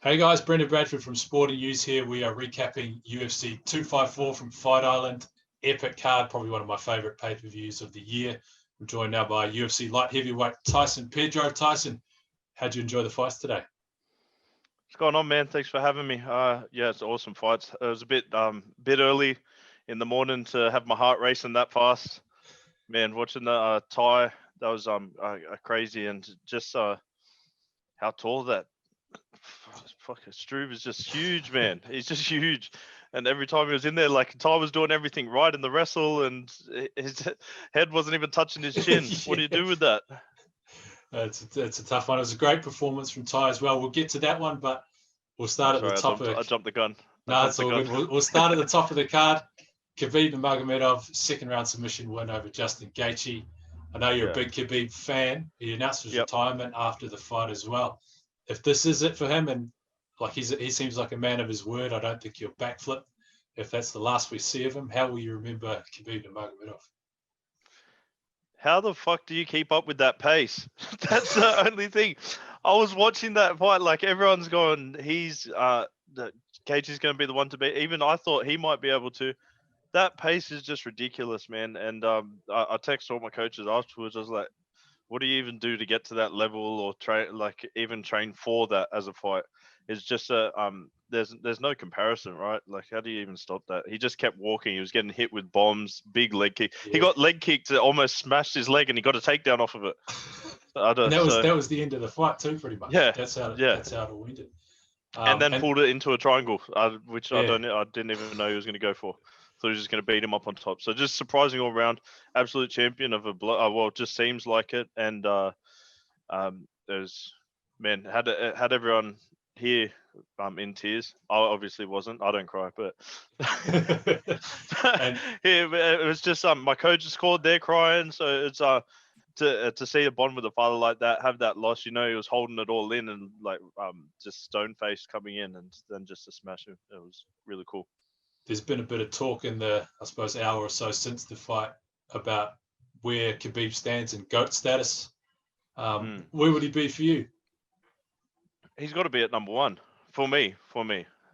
Hey guys, Brendan Bradford from Sporting News here. We are recapping UFC 254 from Fight Island. Epic card, probably one of my favourite pay-per-views of the year. I'm joined now by UFC light heavyweight Tyson Pedro. Tyson, how'd you enjoy the fights today? What's going on, man? Thanks for having me. Yeah, it's awesome fights. It was a bit early in the morning to have my heart racing that fast. Man, watching the Tai, that was crazy, and just how tall that fucking Struve is just huge, man. He's just huge. And every time he was in there, like Tai was doing everything right in the wrestle, and his head wasn't even touching his chin. Yeah. What do you do with that? It's a tough one. It was a great performance from Tai as well. We'll get to that one, but we'll start at the top I jumped the gun. No, it's all good. We'll start at the top of the card. Khabib Nurmagomedov, second round submission win over Justin Gaethje. I know you're a big Khabib fan. He announced his retirement after the fight as well. If this is it for him, and like he seems like a man of his word, I don't think he'll backflip. If that's the last we see of him, how will you remember Khabib Nurmagomedov? How the fuck do you keep up with that pace? That's the only thing. I was watching that fight, like everyone's going, Gaethje's going to be the one to beat. Even I thought he might be able to. That pace is just ridiculous, man. And I texted all my coaches afterwards. I was like, what do you even do to get to that level, or even train for that as a fight? It's just there's no comparison, right? Like, how do you even stop that? He just kept walking. He was getting hit with bombs, big leg kick. Yeah. He got leg kicked that almost smashed his leg, and he got a takedown off of it. And that was the end of the fight too, pretty much. Yeah, that's how it all ended. And then pulled it into a triangle, which I didn't even know he was going to go for. So he was just going to beat him up on top. So just surprising all round, absolute champion of well, it just seems like it. And there's had everyone here in tears. I obviously wasn't. I don't cry, but it was just my coach scored. They're crying, so it's to see a bond with a father like that, have that loss. You know, he was holding it all in, and like just stone faced coming in, and then just to smash him. It was really cool. There's been a bit of talk in the, I suppose, hour or so since the fight about where Khabib stands in GOAT status. Where would he be for you? He's got to be at number one for me.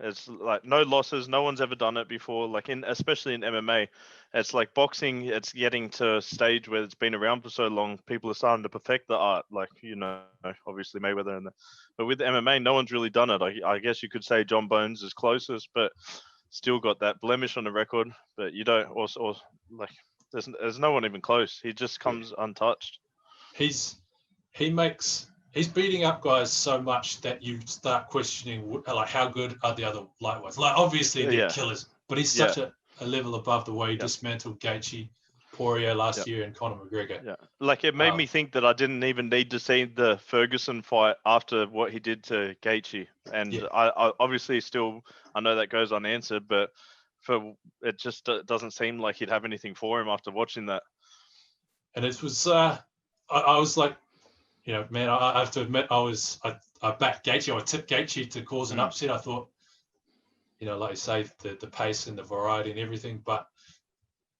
It's like no losses. No one's ever done it before. Like especially in MMA, it's like boxing. It's getting to a stage where it's been around for so long. People are starting to perfect the art. Like, you know, obviously Mayweather but with MMA, no one's really done it. I guess you could say John Bones is closest, but still got that blemish on the record. But you don't also like there's no one even close. He just comes untouched. He's beating up guys so much that you start questioning, like, how good are the other lightweights? Like, obviously they're killers, but he's such a level above the way he dismantled Gaethje, Poirier last year, and Conor McGregor. Yeah, like it made me think that I didn't even need to see the Ferguson fight after what he did to Gaethje, and I obviously still I know that goes unanswered, but it just doesn't seem like he'd have anything for him after watching that. And it was I was like, you know, man, I have to admit, I backed Gaethje. I tipped Gaethje to cause an upset. I thought, you know, like you say, the pace and the variety and everything. But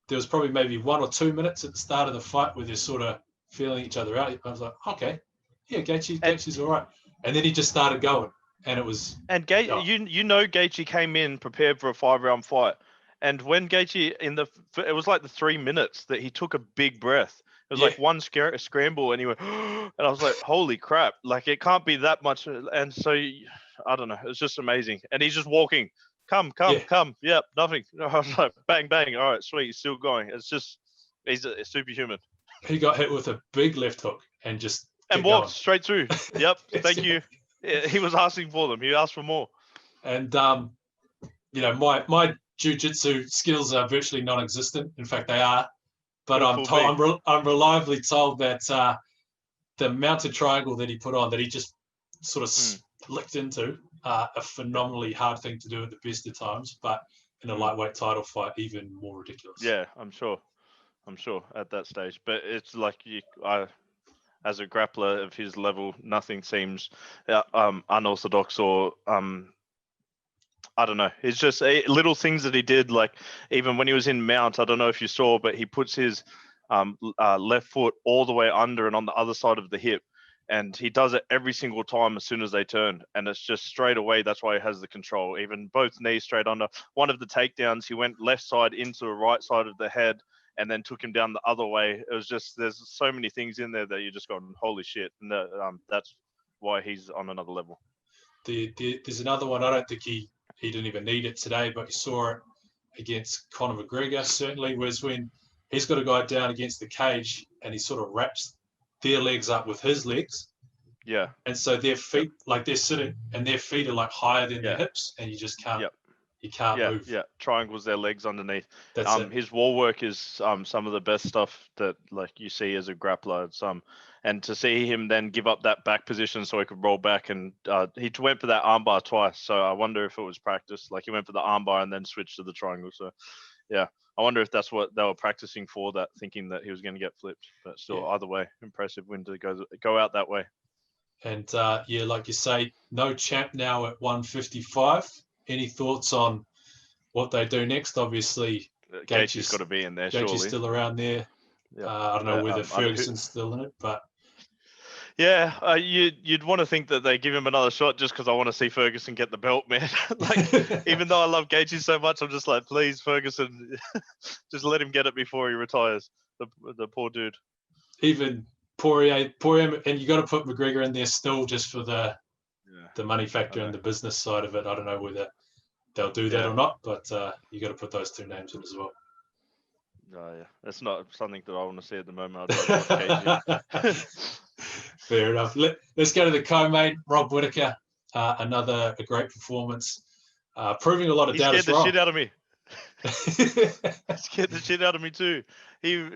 there was probably maybe 1 or 2 minutes at the start of the fight where they're sort of feeling each other out. I was like, okay, yeah, Gaethje's all right. And then he just started going, and it was. And Gaethje came in prepared for a 5-round fight, and when Gaethje it was like the 3 minutes that he took a big breath. It was like one scramble, and he went, and I was like, holy crap, like it can't be that much. And so, I don't know, it's just amazing. And he's just walking, come. Yep, nothing. I was like, bang, bang. All right, sweet, he's still going. It's just, he's a superhuman. He got hit with a big left hook and just walked straight through. Yep, thank you. He was asking for them. He asked for more. And, you know, my jiu-jitsu skills are virtually non-existent. In fact, they are. But I'm reliably told that the mounted triangle that he put on, that he just sort of slicked into, a phenomenally hard thing to do at the best of times. But in a lightweight title fight, even more ridiculous. Yeah, I'm sure at that stage. But it's like as a grappler of his level, nothing seems unorthodox or I don't know. It's just little things that he did, like even when he was in mount, I don't know if you saw, but he puts his left foot all the way under and on the other side of the hip. and he does it every single time as soon as they turn, and it's just straight away. That's why he has the control. Even both knees straight under. One of the takedowns, he went left side into the right side of the head, and then took him down the other way. It was just, there's so many things in there that you just going, holy shit. And that's why he's on another level. There's another one. I don't think he didn't even need it today, but you saw it against Conor McGregor. Certainly was when he's got a guy down against the cage and he sort of wraps their legs up with his legs. Yeah. And so their feet, like they're sitting and their feet are like higher than their hips, and you just can't, you can't move. Yeah, triangles their legs underneath. That's it. His wall work is some of the best stuff that like you see as a grappler. It's, and to see him then give up that back position so he could roll back, and he went for that armbar twice. So I wonder if it was practice. Like he went for the armbar and then switched to the triangle. So yeah, I wonder if that's what they were practicing for, that thinking that he was going to get flipped. But still, either way, impressive win to go out that way. And like you say, no champ now at 155. Any thoughts on what they do next? Obviously, Gaethje's got to be in there. Gaethje's surely still around there. Yeah. I don't know whether Ferguson's still in it, but yeah, you'd want to think that they give him another shot just because I want to see Ferguson get the belt, man. Like, even though I love Gaethje so much, I'm just like, please, Ferguson, just let him get it before he retires. The poor dude. Even Poirier, and you got to put McGregor in there still just for the money factor and the business side of it. I don't know whether they'll do that or not, but you got to put those two names in as well. Yeah, that's not something that I want to see at the moment. I'd rather Fair enough. Let's go to the co-main, Rob Whittaker. Another great performance, proving a lot of doubters wrong. He scared the shit out of me. He scared the shit out of me too. He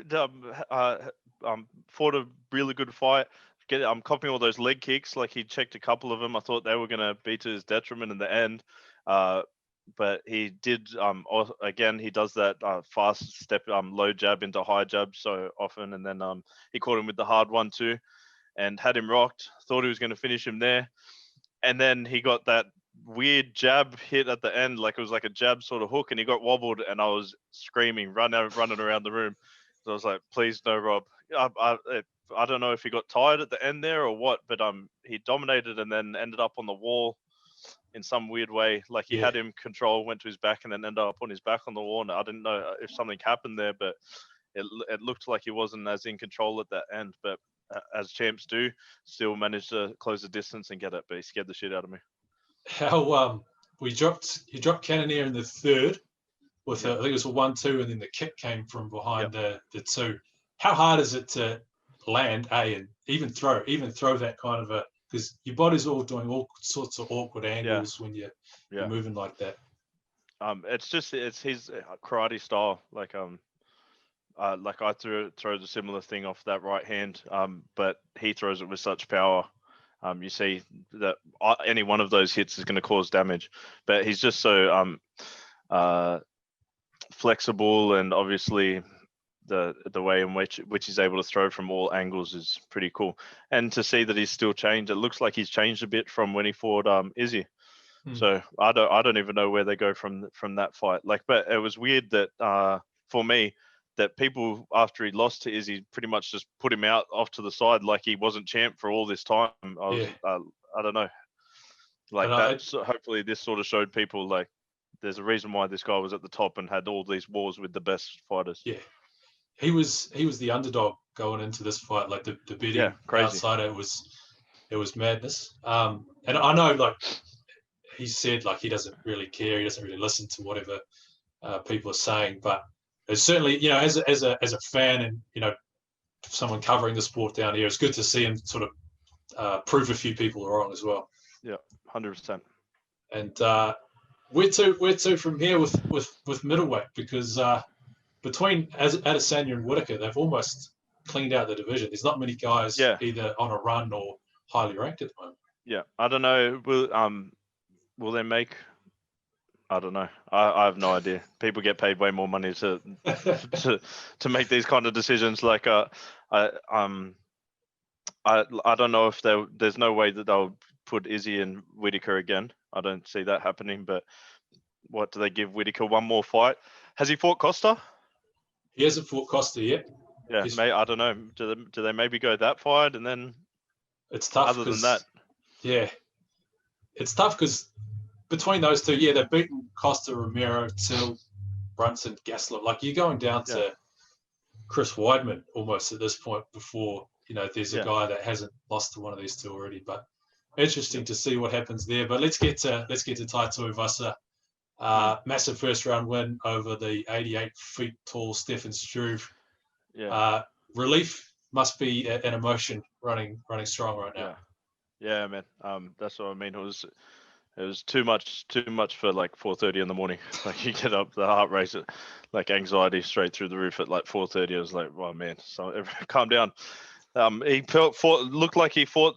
fought a really good fight. I'm copying all those leg kicks. Like, he checked a couple of them. I thought they were going to be to his detriment in the end. But he did, again, he does that fast step, low jab into high jab so often. And then he caught him with the hard one too and had him rocked. Thought he was going to finish him there. And then he got that weird jab hit at the end. Like, it was like a jab sort of hook, and he got wobbled, and I was screaming, running around the room. So I was like, please no, Rob. I don't know if he got tired at the end there or what, but he dominated and then ended up on the wall in some weird way. Like, he had him control, went to his back, and then ended up on his back on the wall. And I didn't know if something happened there, but it looked like he wasn't as in control at that end. But as champs do, still managed to close the distance and get it. But he scared the shit out of me. How he dropped Cannonier in the third with I think it was a 1-2, and then the kick came from behind the two. How hard is it to land and even throw that kind of because your body's all doing all sorts of awkward angles when you're moving like that. It's his karate style. Like I throw the similar thing off that right hand, but he throws it with such power. You see that any one of those hits is going to cause damage, but he's just so flexible, and obviously the way in which he's able to throw from all angles is pretty cool. And to see that he's still changed, it looks like he's changed a bit from when he fought Izzy. So I don't even know where they go from that fight. Like, but it was weird that for me, that people, after he lost to Izzy, pretty much just put him out off to the side like he wasn't champ for all this time. I don't know. Like, hopefully this sort of showed people, like, there's a reason why this guy was at the top and had all these wars with the best fighters. Yeah. He was the underdog going into this fight, like the betting outsider. It was madness. And I know, like, he said, like, he doesn't really care. He doesn't really listen to whatever people are saying, but it's certainly, as a fan and, someone covering the sport down here, it's good to see him sort of prove a few people wrong as well. Yeah, 100%. And where to from here with middleweight, because between Adesanya and Whittaker, they've almost cleaned out the division. There's not many guys either on a run or highly ranked at the moment. Yeah, I don't know. Will they make? I don't know. I have no idea. People get paid way more money to make these kind of decisions. Like I don't know if there's no way that they'll put Izzy and Whittaker again. I don't see that happening. But what do they give Whittaker? One more fight? Has he fought Costa? He hasn't fought Costa yet. Yeah, I don't know. Do they maybe go that fight and then It's tough. Other than that, yeah, it's tough because between those two, yeah, they've beaten Costa, Romero, Till, Brunson, Gastelum. Like you're going down to Chris Weidman almost at this point before, there's a guy that hasn't lost to one of these two already. But interesting to see what happens there. But let's get to Tai Tuivasa. Massive first round win over the 88 feet tall Stefan Struve. Yeah. Relief must be an emotion running strong right now. Yeah, man. That's what I mean. It was too much for like 4:30 in the morning. Like you get up, the heart rate, like anxiety straight through the roof at like 4:30. I was like, oh man, so calm down. He looked like he fought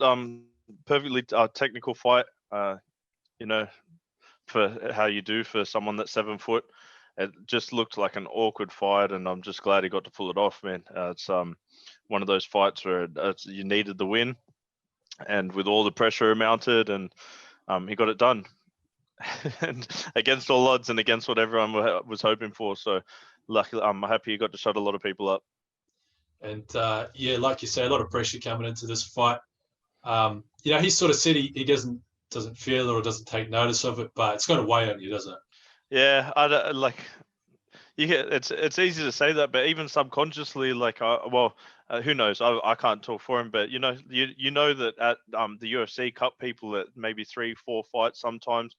perfectly technical fight. For how you do for someone that's 7 foot. It just looked like an awkward fight, and I'm just glad he got to pull it off, man. It's one of those fights where you needed the win, and with all the pressure mounted, and he got it done, and against all odds and against what everyone was hoping for. So, luckily, I'm happy he got to shut a lot of people up. And like you say, a lot of pressure coming into this fight. He sort of said he doesn't feel it or doesn't take notice of it, but it's got to weigh on you, doesn't it? Yeah, it's easy to say that, but even subconsciously, who knows? I can't talk for him, but you know that at the UFC cut people at maybe 3-4 fights sometimes,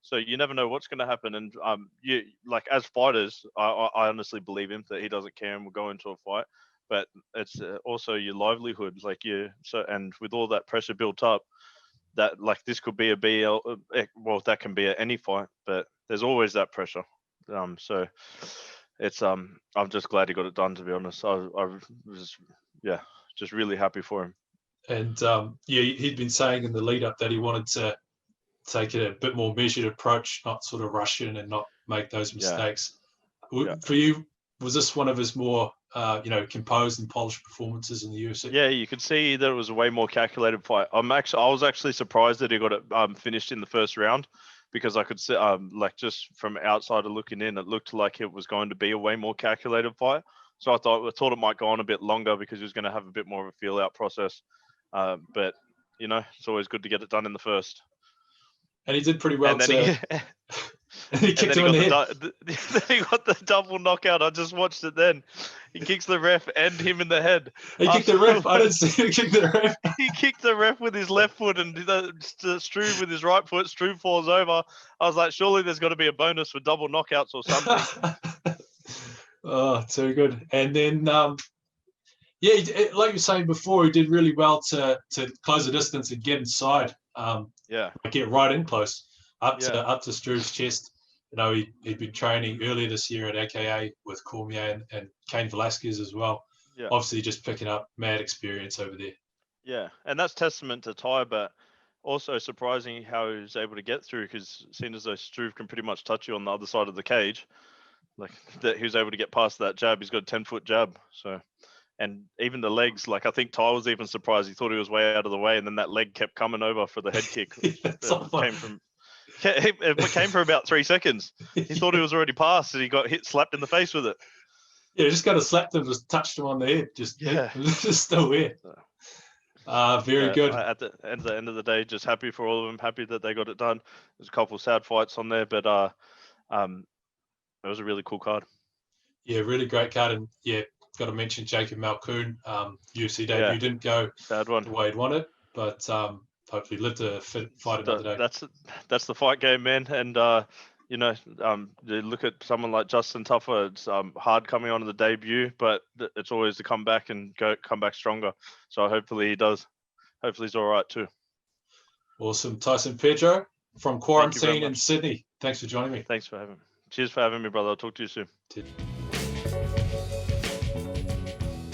so you never know what's going to happen. And you like as fighters, I honestly believe him that he doesn't care and will go into a fight, but it's also your livelihood, and with all that pressure built up, that like this could be a BL, that can be at any fight, but there's always that pressure. So it's I'm just glad he got it done, to be honest. I was just really happy for him. And he'd been saying in the lead up that he wanted to take a bit more measured approach, not sort of rush in and not make those mistakes. For you, was this one of his more composed and polished performances in the UFC? Yeah, you could see that it was a way more calculated fight. I was actually surprised that he got it finished in the first round, because I could see just from outside looking in, it looked like it was going to be a way more calculated fight. So I thought it might go on a bit longer because he was going to have a bit more of a feel out process. But it's always good to get it done in the first. And he did pretty well. And then he kicked him in the head. Then he got the double knockout. I just watched it then. He kicks the ref and him in the head. He kicked the ref. I didn't see him kick the ref. He kicked the ref with his left foot and Struve with his right foot. Struve falls over. I was like, surely there's got to be a bonus for double knockouts or something. Oh, too good. And then, like you were saying before, he did really well to close the distance and get inside. Get right in close up to Struve's chest. He'd been training earlier this year at AKA with Cormier and Cain Velasquez as well. Yeah. Obviously, just picking up mad experience over there. Yeah, and that's testament to Tai, but also surprising how he was able to get through, because seeing as though Struve can pretty much touch you on the other side of the cage, like that he was able to get past that jab. He's got a 10-foot jab. So, and even the legs, like I think Tai was even surprised. He thought he was way out of the way, and then that leg kept coming over for the head kick. It came for about 3 seconds. He thought he was already past, and he got slapped in the face with it. Yeah, just kind of slapped him, just touched him on the head. Just still there. Very good. At the end of the day, just happy for all of them. Happy that they got it done. There's a couple of sad fights on there, but it was a really cool card. Yeah, really great card. And got to mention Jacob Malkoon. UFC debut didn't go bad one the way he'd wanted, but hopefully lived to fight another day. That's the fight game, man. And you look at someone like Justin Tuffer. It's hard coming on to the debut, but it's always to come back stronger. So hopefully he does. Hopefully he's all right too. Awesome. Tyson Pedro from quarantine in Sydney. Thanks for joining me. Thanks for having me. Cheers for having me, brother. I'll talk to you soon.